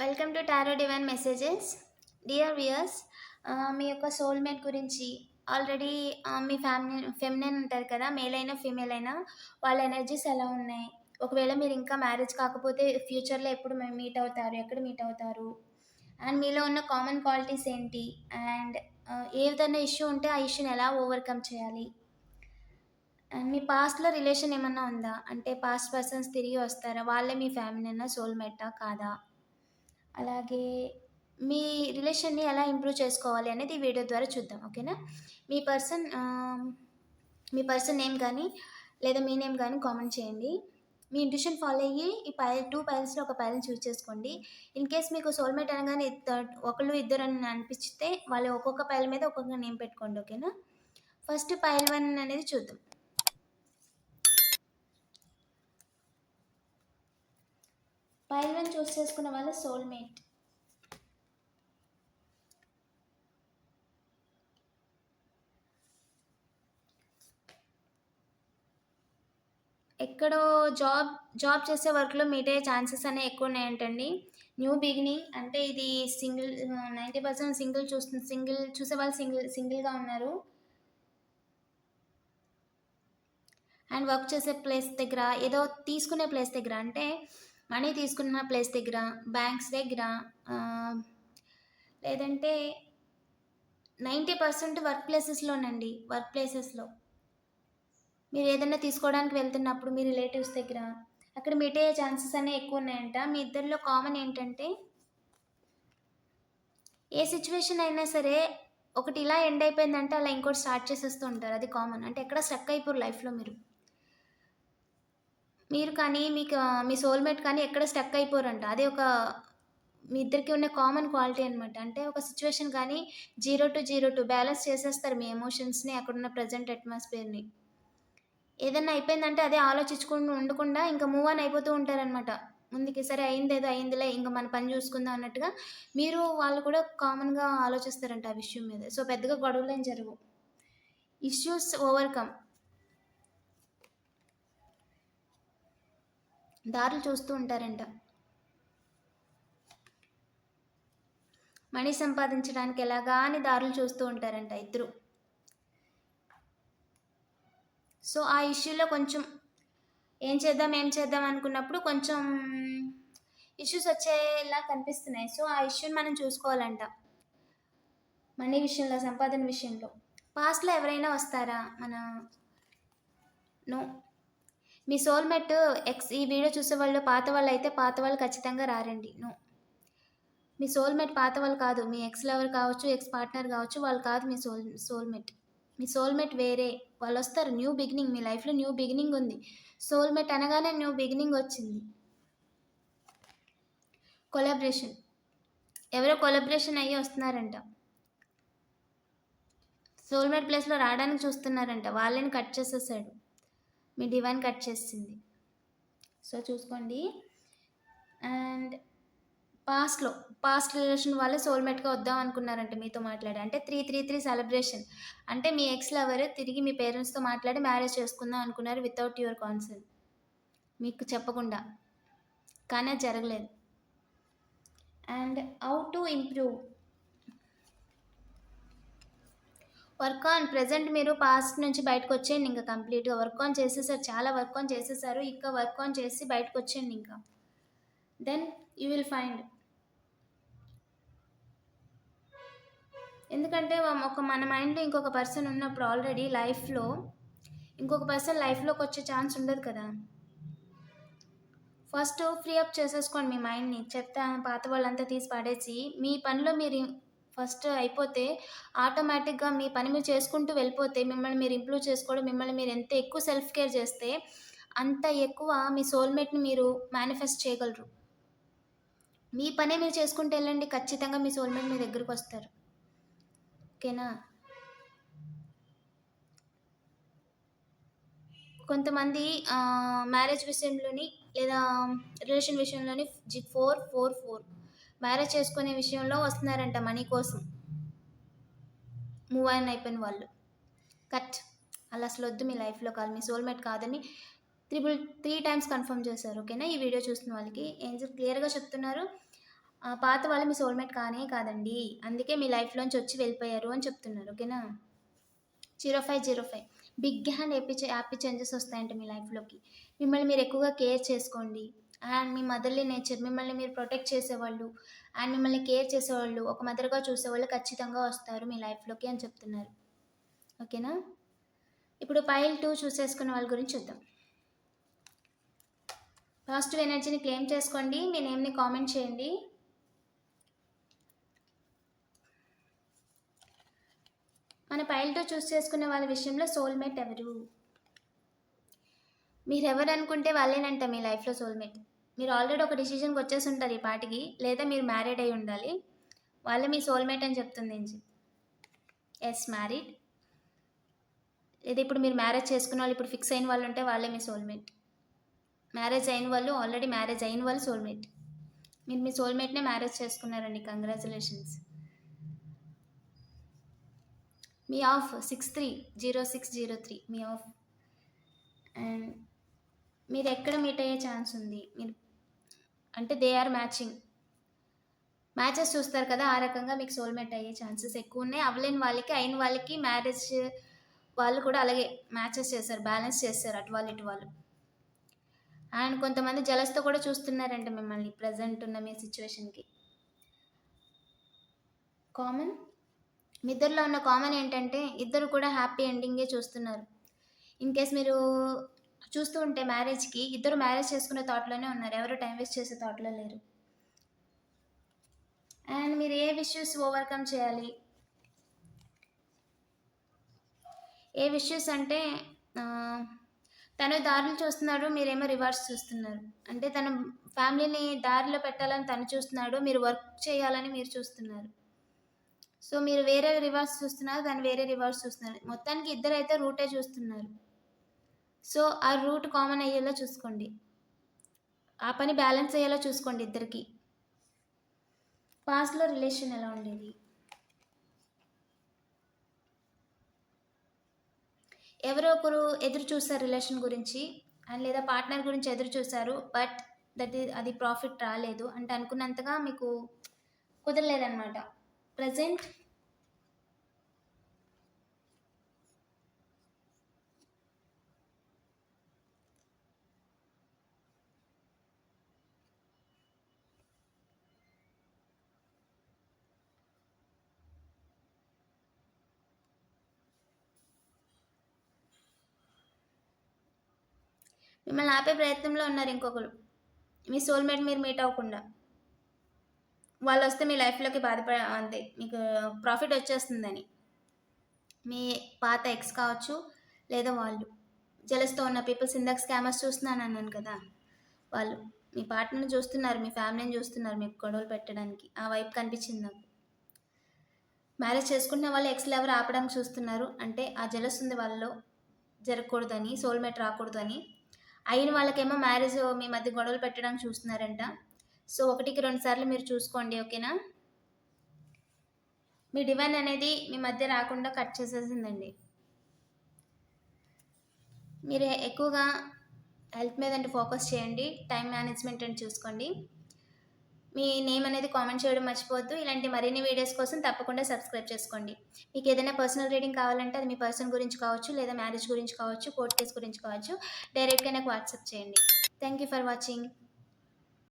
Welcome to tarot divine messages. Dear viewers, మీ యొక్క soulmate గురించి ఆల్రెడీ మీ ఫెమినైన్ ఉంటారు కదా, మేల్ అయినా ఫీమేల్ అయినా వాళ్ళ ఎనర్జీస్ ఎలా ఉన్నాయి, ఒకవేళ మీరు ఇంకా మ్యారేజ్ కాకపోతే ఫ్యూచర్లో ఎప్పుడు మీట్ అవుతారు, ఎక్కడ మీట్ అవుతారు, అండ్ మీలో ఉన్న కామన్ క్వాలిటీస్ ఏంటి, అండ్ ఏదైనా ఇష్యూ ఉంటే ఆ ఇష్యూని ఎలా ఓవర్కమ్ చేయాలి, అండ్ మీ పాస్ట్లో రిలేషన్ ఏమన్నా ఉందా, అంటే పాస్ట్ పర్సన్స్ తిరిగి వస్తారా, వాళ్ళే మీ ఫ్యామిలీనా, సోల్మేటా కాదా, అలాగే మీ రిలేషన్‌ని ఎలా ఇంప్రూవ్ చేసుకోవాలి అనేది ఈ వీడియో ద్వారా చూద్దాం. ఓకేనా? మీ పర్సన్ మీ పర్సన్ నేమ్ గానీ, లేదా మీ నేమ్ గానీ కామెంట్ చేయండి. మీ ఇంట్యూషన్ ఫాలో అయ్యి ఈ 2 పైల్స్‌లో ఒక పైల్‌ని చూజ్ చేసుకోండి. ఇన్ కేస్ మీకు సోల్‌మేట్ అనగానే ఒకళ్ళు, ఇద్దరు అని అనిపిస్తే వాళ్ళు ఒక్కొక్క పైల్ మీద ఒక్కొక్క నేమ్ పెట్టుకోండి. ఓకేనా? ఫస్ట్ పైల్ 1 అనేది చూద్దాం. పైల్ 1 చూస్ చేసుకున్న వాళ్ళ సోల్‌మేట్. ఎక్కడో జాబ్ చేసే వర్క్‌లో మీట్ అయ్యే ఛాన్సెస్ అనేవి ఎక్కువున్నాయంటండి. న్యూ బిగినింగ్ అంటే ఇది సింగిల్ 90% సింగిల్ చూసేవాళ్ళు సింగిల్‌గా ఉన్నారు. అండ్ వర్క్ చేసే ప్లేస్ దగ్గర, ఏదో తీసుకునే ప్లేస్ దగ్గర, అంటే మనీ తీసుకున్న ప్లేస్ దగ్గర, బ్యాంక్స్ దగ్గర, లేదంటే 90% వర్క్ ప్లేసెస్‌లో మీరు ఏదైనా తీసుకోవడానికి వెళ్తున్నప్పుడు మీ రిలేటివ్స్ దగ్గర అక్కడ మీట్ అయ్యే ఛాన్సెస్ అనేవి ఎక్కువ ఉన్నాయంట. మీ ఇద్దరిలో కామన్ ఏంటంటే, ఏ సిచ్యువేషన్ అయినా సరే ఒకటి ఇలా ఎండ్ అయిపోయిందంటే అలా ఇంకోటి స్టార్ట్ చేసేస్తూ ఉంటారు. అది కామన్. అంటే ఎక్కడ స్ట్రక్ అయిపోరు లైఫ్‌లో మీరు కానీ మీ సోల్‌మేట్ కానీ ఎక్కడ స్టక్ అయిపోరంట. అది ఒక మీ ఇద్దరికి ఉన్న కామన్ క్వాలిటీ అనమాట. అంటే ఒక సిచ్యువేషన్ కానీ 0-2 బ్యాలెన్స్ చేసేస్తారు మీ ఎమోషన్స్‌ని, అక్కడున్న ప్రెజెంట్ అట్మాస్ఫియర్‌ని. ఏదన్నా అయిపోయిందంటే అదే ఆలోచించుకుంటూ ఉండకుండా ఇంకా మూవ్ ఆన్ అయిపోతూ ఉంటారనమాట. ముందుకి సరే అయిందేదో అయిందిలే, ఇంక మన పని చూసుకుందాం అన్నట్టుగా మీరు వాళ్ళు కూడా కామన్‌గా ఆలోచిస్తారంట ఆ విషయం మీద. సో, పెద్దగా గొడవలేం జరగవు. Issues overcome. దారులు చూస్తూ ఉంటారంట. మనీ సంపాదించడానికి ఎలాగా అని దారులు చూస్తూ ఉంటారంట ఇద్దరు. సో, ఆ ఇష్యూలో కొంచెం ఏం చేద్దాం అనుకున్నప్పుడు కొంచెం ఇష్యూస్ వచ్చేలా కనిపిస్తున్నాయి. సో, ఆ ఇష్యూని మనం చూసుకోవాలంట. మనీ విషయంలో, సంపాదన విషయంలో. పాస్ట్‌లో ఎవరైనా వస్తారా? నో. మీ సోల్‌మేట్ ఈ వీడియో చూసేవాళ్ళు పాత వాళ్ళు ఖచ్చితంగా రారండి. నో. మీ సోల్‌మేట్ పాత వాళ్ళు కాదు. మీ ఎక్స్ లవర్ కావచ్చు, ఎక్స్ పార్ట్నర్ కావచ్చు, వాళ్ళు కాదు మీ సోల్‌మేట్. మీ సోల్‌మేట్ వేరే. వాళ్ళొస్తారు. న్యూ బిగినింగ్, మీ లైఫ్‌లో న్యూ బిగినింగ్ ఉంది. సోల్‌మేట్ అనగానే న్యూ బిగినింగ్ వచ్చింది. కొలాబరేషన్. ఎవరో కొలాబరేషన్ అయ్యి వస్తున్నారంట. సోల్‌మేట్ ప్లేస్‌లో రావడానికి చూస్తున్నారంట. వాళ్ళని కట్ చేసేసాడు. మీ డివైన్ కట్ చేసింది. సో, చూసుకోండి. అండ్ పాస్ట్ రిలేషన్ వాళ్ళే సోల్‌మేట్‌గా వద్దాం అనుకున్నారంట మీతో మాట్లాడి. అంటే 333 సెలబ్రేషన్. అంటే మీ ఎక్స్ లవర్ తిరిగి మీ పేరెంట్స్‌తో మాట్లాడి మ్యారేజ్ చేసుకుందాం అనుకున్నారు వితౌట్ యువర్ కాన్సెంట్. మీకు చెప్పకుండా. కానీ అది జరగలేదు. And how to improve. Work on present మీరు పాస్ట్ నుంచి బయటకు వచ్చేయండి. ఇంకా కంప్లీట్‌గా వర్క్ ఆన్ చేసేసారు. చాలా వర్క్ ఆన్ చేసేసారు. ఇంకా వర్క్ ఆన్ చేసి బయటకు వచ్చేయండి ఇంకా. Then you will find. ఎందుకంటే మన మైండ్‌లో ఇంకొక పర్సన్ ఉన్నప్పుడు ఆల్రెడీ లైఫ్‌లో ఇంకొక పర్సన్ లైఫ్‌లోకి వచ్చే ఛాన్స్ ఉండదు కదా! ఫస్ట్ ఫ్రీ అప్ చేసేసుకోండి మీ మైండ్‌ని. పాత వాళ్ళంతా తీసి పడేసి, మీ పనిలో మీరు ఫస్ట్ అయిపోతే ఆటోమేటిక్‌గా మీ పని మీరు చేసుకుంటూ వెళ్ళిపోతే, మిమ్మల్ని మీరు ఇంప్రూవ్ చేసుకోవడం, మిమ్మల్ని మీరు ఎంత ఎక్కువ సెల్ఫ్ కేర్ చేస్తే, అంత ఎక్కువ మీ సోల్‌మేట్‌ని మీరు మేనిఫెస్ట్ చేయగలరు. మీ పనే మీరు చేసుకుంటూ వెళ్ళండి. ఖచ్చితంగా మీ సోల్‌మేట్ మీ దగ్గరకొస్తారు. ఓకేనా? కొంతమంది మ్యారేజ్ విషయంలోని లేదా రిలేషన్ విషయంలోని 4, 4, 4 మ్యారేజ్ చేసుకునే విషయంలో వస్తున్నారంట మనీ కోసం. మూవ్ ఆన్ అయిపోయిన వాళ్ళు. కట్. అలా అసలు వద్దు మీ లైఫ్‌లో కాదు. మీ సోల్‌మేట్ కాదని 3 టైమ్స్ కన్ఫర్మ్ చేశారు. ఓకేనా? ఈ వీడియో చూస్తున్న వాళ్ళకి ఏంజెల్ క్లియర్‌గా చెప్తున్నారు. పాత వాళ్ళు మీ సోల్‌మేట్ కానే కాదండి. అందుకే మీ లైఫ్‌లోంచి వచ్చి వెళ్ళిపోయారు అని చెప్తున్నారు. ఓకేనా? 0505 బిగ్ హ్యాండ్ హ్యాపీ చేంజెస్ వస్తాయంట మీ లైఫ్‌లోకి. మిమ్మల్ని మీరు ఎక్కువగా కేర్ చేసుకోండి. అండ్ మీ మదర్‌లీ నేచర్ మిమ్మల్ని మీరు ప్రొటెక్ట్ చేసేవాళ్ళు అండ్ మిమ్మల్ని కేర్ చేసేవాళ్ళు, ఒక మదర్‌గా చూసేవాళ్ళు ఖచ్చితంగా వస్తారు మీ లైఫ్‌లోకి అని చెప్తున్నారు. ఓకేనా? ఇప్పుడు పైల్ 2 చూసేసుకున్న వాళ్ళ గురించి చూద్దాం. పాజిటివ్ ఎనర్జీని క్లెయిమ్ చేసుకోండి. మీ నేమ్‌ని కామెంట్ చేయండి. మన పైల్ 2 చూస్ చేసుకునే వాళ్ళ విషయంలో సోల్‌మేట్ ఎవరు? మీరెవరు అనుకుంటే వాళ్ళేనంట మీ లైఫ్‌లో సోల్‌మేట్. మీరు ఆల్రెడీ ఒక డిసిషన్‌కి వచ్చేసి ఉంటారు ఈ పాటికి. లేదా మీరు మ్యారీడ్ అయి ఉండాలి. వాళ్ళే మీ సోల్‌మేట్ అని చెప్తుంది ఏంజెల్. Yes, married. లేదా ఇప్పుడు మీరు మ్యారేజ్ చేసుకున్న వాళ్ళు ఇప్పుడు ఫిక్స్ అయిన వాళ్ళు ఉంటే వాళ్ళే మీ సోల్‌మేట్. మ్యారేజ్ అయిన వాళ్ళు, ఆల్రెడీ మ్యారేజ్ అయిన వాళ్ళు సోల్‌మేట్. మీరు మీ సోల్‌మేట్‌నే మ్యారేజ్ చేసుకున్నారండి. Congratulations. Me of 630603 me of. And మీరు ఎక్కడ మీట్ అయ్యే ఛాన్స్ ఉంది? మీరు అంటే దే ఆర్ మ్యాచింగ్. మ్యాచెస్ చూస్తారు కదా! ఆ రకంగా మీకు సోల్‌మేట్ అయ్యే ఛాన్సెస్ ఎక్కువున్నాయి. అవ్వలేని వాళ్ళకి, అయిన వాళ్ళకి మ్యారేజ్ వాళ్ళు కూడా అలాగే మ్యాచెస్ చేశారు. బ్యాలెన్స్ చేశారు అటు వాళ్ళు, ఇటు వాళ్ళు. అండ్ కొంతమంది జెలస్‌తో కూడా చూస్తున్నారంట మిమ్మల్ని ప్రెజెంట్ ఉన్న మీ సిట్యుయేషన్‌కి. కామన్ మీ ఇద్దరిలో ఉన్న కామన్ ఏంటంటే ఇద్దరు కూడా హ్యాపీ ఎండింగే చూస్తున్నారు. ఇన్ కేస్ మీరు చూస్తూ ఉంటే మ్యారేజ్‌కి ఇద్దరు మ్యారేజ్ చేసుకునే థాట్‌లోనే ఉన్నారు. ఎవరు టైం వేస్ట్ చేసే థాట్‌లో లేరు. అండ్ మీరు ఏ ఇష్యూస్ ఓవర్‌కమ్ చేయాలి? ఏ ఇష్యూస్ అంటే తను దారులు చూస్తున్నాడు, మీరేమో రివర్స్ చూస్తున్నారు. అంటే తను ఫ్యామిలీని దారిలో పెట్టాలని తను చూస్తున్నాడు, మీరు వర్క్ చేయాలని మీరు చూస్తున్నారు. సో మీరు వేరే రివర్స్ చూస్తున్నారు, తను వేరే రివర్స్ చూస్తున్నారు. మొత్తానికి ఇద్దరైతే రూటే చూస్తున్నారు. సో ఆ రూట్ కామన్ అయ్యేలా చూసుకోండి. ఆ పని బ్యాలెన్స్ అయ్యేలా చూసుకోండి ఇద్దరికి. పాస్ట్‌లో రిలేషన్ ఎలా ఉండేది? ఎవరో ఒకరు ఎదురు చూసారు రిలేషన్ గురించి అండ్ లేదా పార్ట్నర్ గురించి ఎదురు చూసారు. బట్ అది ప్రాఫిట్ రాలేదు. అంటే అనుకున్నంతగా మీకు కుదరలేదనమాట. ప్రెజెంట్ మిమ్మల్ని ఆపే ప్రయత్నంలో ఉన్నారు ఇంకొకరు. మీ సోల్‌మేట్ మీరు మీట్ అవ్వకుండా. వాళ్ళొస్తే మీ లైఫ్‌లోకి అంతే మీకు ప్రాఫిట్ వచ్చేస్తుందని. మీ పాత ఎక్స్ కావచ్చు, లేదా వాళ్ళు. జెలస్‌తో ఉన్న పీపుల్స్ ఇందాక స్కామర్స్ చూస్తున్నానన్నాను కదా! వాళ్ళు. మీ పార్ట్నర్‌ని చూస్తున్నారు, మీ ఫ్యామిలీని చూస్తున్నారు మీకు గొడవలు పెట్టడానికి. ఆ వైబ్ కనిపించింది నాకు. మ్యారేజ్ చేసుకుంటున్న వాళ్ళు ఎక్స్‌లు ఎవరు ఆపడానికి చూస్తున్నారు. అంటే ఆ జెలస్ ఉంది వాళ్ళలో జరగకూడదని, సోల్‌మేట్ రాకూడదని. అయిన వాళ్ళకేమో మ్యారేజ్ మీ మధ్య గొడవలు పెట్టడానికి చూస్తున్నారంట. సో 1కి 2 సార్లు మీరు చూసుకోండి. ఓకేనా? మీ డివైన్ అనేది మీ మధ్య రాకుండా కట్ చేసేసిందండి. మీరు ఎక్కువగా హెల్త్ మీద అంటే ఫోకస్ చేయండి. టైం మేనేజ్మెంట్ అని చూసుకోండి. మీ నేమ్ అనేది కామెంట్ చేయడం మర్చిపోవద్దు. ఇలాంటి మరిన్ని వీడియోస్ కోసం తప్పకుండా సబ్స్క్రైబ్ చేసుకోండి. మీకు ఏదైనా పర్సనల్ రీడింగ్ కావాలంటే అది మీ పర్సన్ గురించి కావచ్చు, లేదా మ్యారేజ్ గురించి కావచ్చు, కోర్ట్ కేస్ గురించి కావచ్చు, డైరెక్ట్‌గా నాకు వాట్సాప్ చేయండి. Thank you for watching.